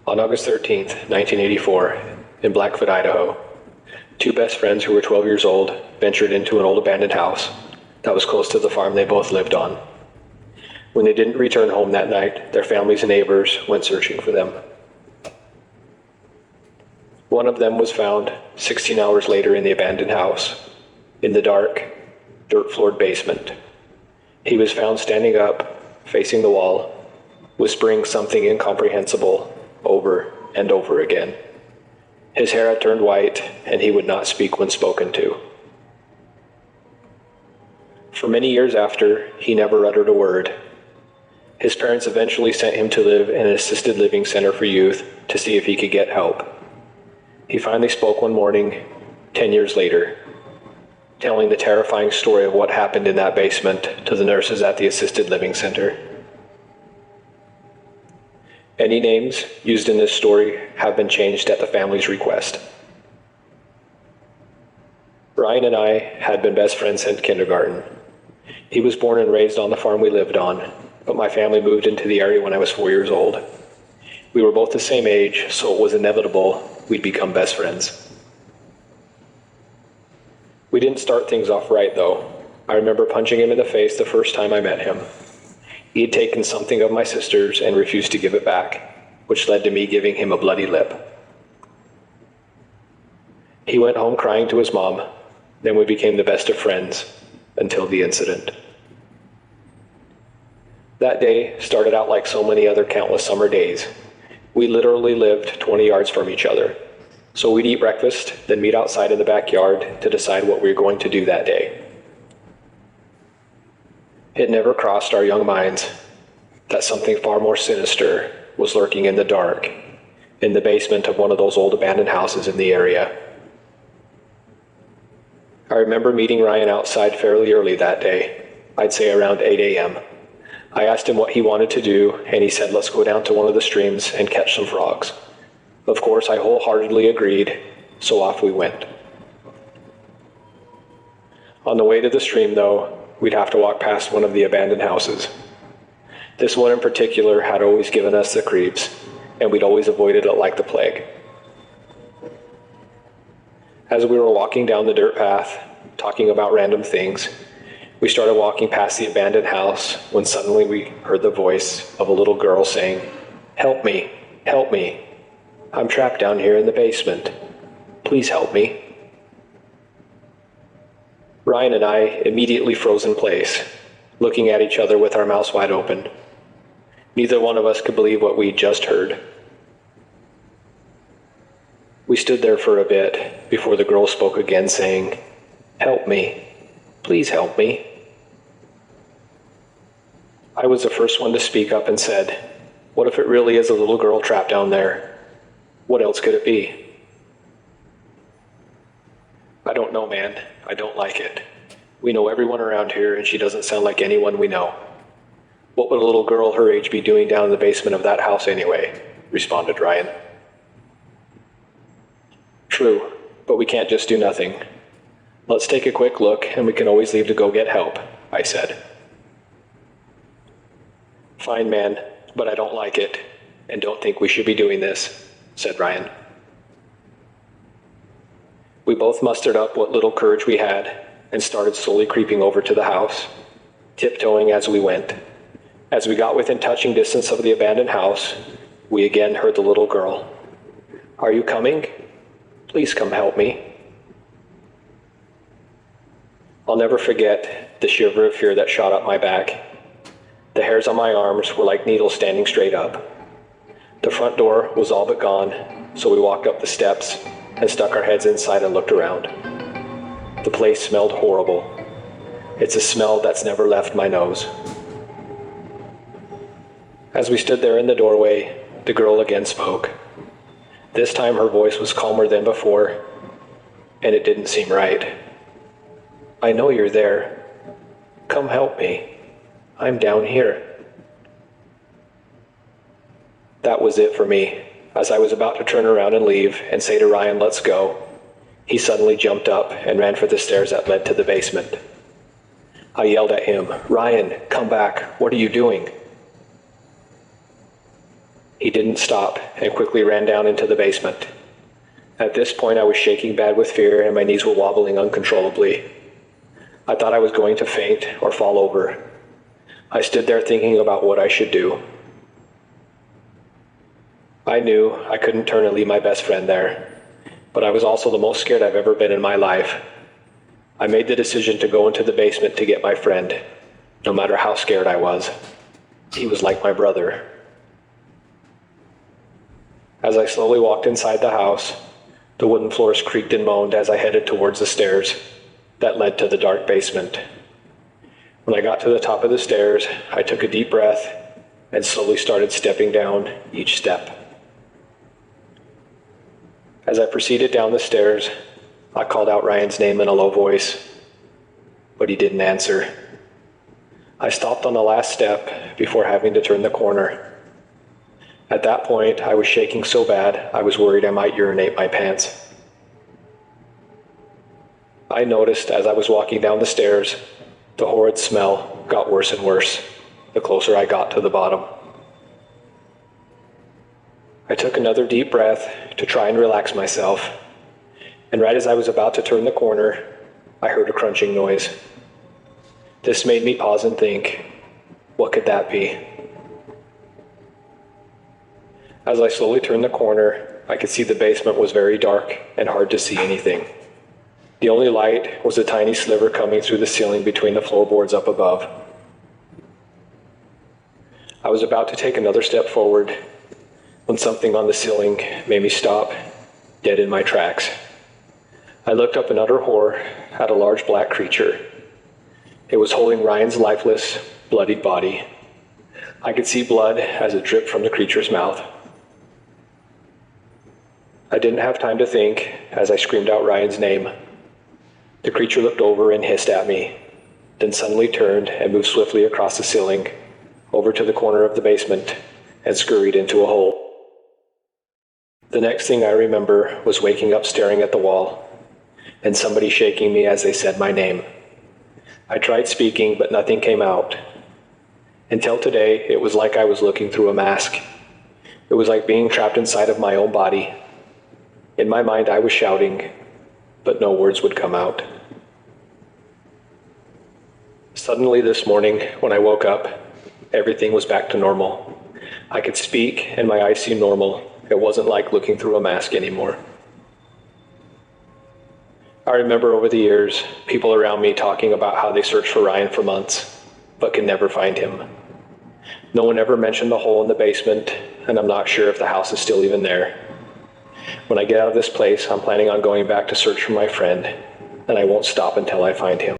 On August 13th, 1984, in Blackfoot, Idaho, two best friends who were 12 years old ventured into an old abandoned house that was close to the farm they both lived on. When they didn't return home that night, their families and neighbors went searching for them. One of them was found 16 hours later in the abandoned house, in the dark, dirt-floored basement. He was found standing up, facing the wall, whispering something incomprehensible over and over again. His hair had turned white, and he would not speak when spoken to. For many years after, he never uttered a word. His parents eventually sent him to live in an assisted living center for youth to see if he could get help. He finally spoke one morning, 10 years later, telling the terrifying story of what happened in that basement to the nurses at the assisted living center. Any names used in this story have been changed at the family's request. Ryan and I had been best friends since kindergarten. He was born and raised on the farm we lived on, but my family moved into the area when I was 4 years old. We were both the same age, so it was inevitable we'd become best friends. We didn't start things off right, though. I remember punching him in the face the first time I met him. He had taken something of my sister's and refused to give it back, which led to me giving him a bloody lip. He went home crying to his mom. Then we became the best of friends until the incident. That day started out like so many other countless summer days. We literally lived 20 yards from each other. So we'd eat breakfast, then meet outside in the backyard to decide what we were going to do that day. It never crossed our young minds that something far more sinister was lurking in the dark, in the basement of one of those old abandoned houses in the area. I remember meeting Ryan outside fairly early that day, I'd say around 8 a.m. I asked him what he wanted to do, and he said, "Let's go down to one of the streams and catch some frogs." Of course, I wholeheartedly agreed, so off we went. On the way to the stream, though, we'd have to walk past one of the abandoned houses. This one in particular had always given us the creeps, and we'd always avoided it like the plague. As we were walking down the dirt path, talking about random things, we started walking past the abandoned house when suddenly we heard the voice of a little girl saying, "Help me, help me. I'm trapped down here in the basement. Please help me." Ryan and I immediately froze in place, looking at each other with our mouths wide open. Neither one of us could believe what we'd just heard. We stood there for a bit before the girl spoke again, saying, "Help me. Please help me." I was the first one to speak up and said, "What if it really is a little girl trapped down there? What else could it be?" "I don't know, man. I don't like it. We know everyone around here, and she doesn't sound like anyone we know. What would a little girl her age be doing down in the basement of that house anyway?" responded Ryan. "True, but we can't just do nothing. Let's take a quick look, and we can always leave to go get help," I said. "Fine, man, but I don't like it, and don't think we should be doing this," said Ryan. We both mustered up what little courage we had and started slowly creeping over to the house, tiptoeing as we went. As we got within touching distance of the abandoned house, we again heard the little girl. "Are you coming? Please come help me." I'll never forget the shiver of fear that shot up my back. The hairs on my arms were like needles standing straight up. The front door was all but gone, so we walked up the steps and stuck our heads inside and looked around. The place smelled horrible. It's a smell that's never left my nose. As we stood there in the doorway, the girl again spoke. This time her voice was calmer than before, and it didn't seem right. "I know you're there. Come help me. I'm down here." That was it for me. As I was about to turn around and leave and say to Ryan, "Let's go," he suddenly jumped up and ran for the stairs that led to the basement. I yelled at him, "Ryan, come back. What are you doing?" He didn't stop and quickly ran down into the basement. At this point, I was shaking bad with fear and my knees were wobbling uncontrollably. I thought I was going to faint or fall over. I stood there thinking about what I should do. I knew I couldn't turn and leave my best friend there, but I was also the most scared I've ever been in my life. I made the decision to go into the basement to get my friend, no matter how scared I was. He was like my brother. As I slowly walked inside the house, the wooden floors creaked and moaned as I headed towards the stairs that led to the dark basement. When I got to the top of the stairs, I took a deep breath and slowly started stepping down each step. As I proceeded down the stairs, I called out Ryan's name in a low voice, but he didn't answer. I stopped on the last step before having to turn the corner. At that point, I was shaking so bad, I was worried I might urinate my pants. I noticed as I was walking down the stairs, the horrid smell got worse and worse the closer I got to the bottom. I took another deep breath to try and relax myself, and right as I was about to turn the corner, I heard a crunching noise. This made me pause and think, what could that be? As I slowly turned the corner, I could see the basement was very dark and hard to see anything. The only light was a tiny sliver coming through the ceiling between the floorboards up above. I was about to take another step forward when something on the ceiling made me stop, dead in my tracks. I looked up in utter horror at a large black creature. It was holding Ryan's lifeless, bloodied body. I could see blood as it dripped from the creature's mouth. I didn't have time to think as I screamed out Ryan's name. The creature looked over and hissed at me, then suddenly turned and moved swiftly across the ceiling, over to the corner of the basement, and scurried into a hole. The next thing I remember was waking up staring at the wall, and somebody shaking me as they said my name. I tried speaking, but nothing came out. Until today, it was like I was looking through a mask. It was like being trapped inside of my own body. In my mind, I was shouting, but no words would come out. Suddenly this morning, when I woke up, everything was back to normal. I could speak, and my eyes seemed normal. It wasn't like looking through a mask anymore. I remember over the years, people around me talking about how they searched for Ryan for months, but could never find him. No one ever mentioned the hole in the basement, and I'm not sure if the house is still even there. When I get out of this place, I'm planning on going back to search for my friend, and I won't stop until I find him.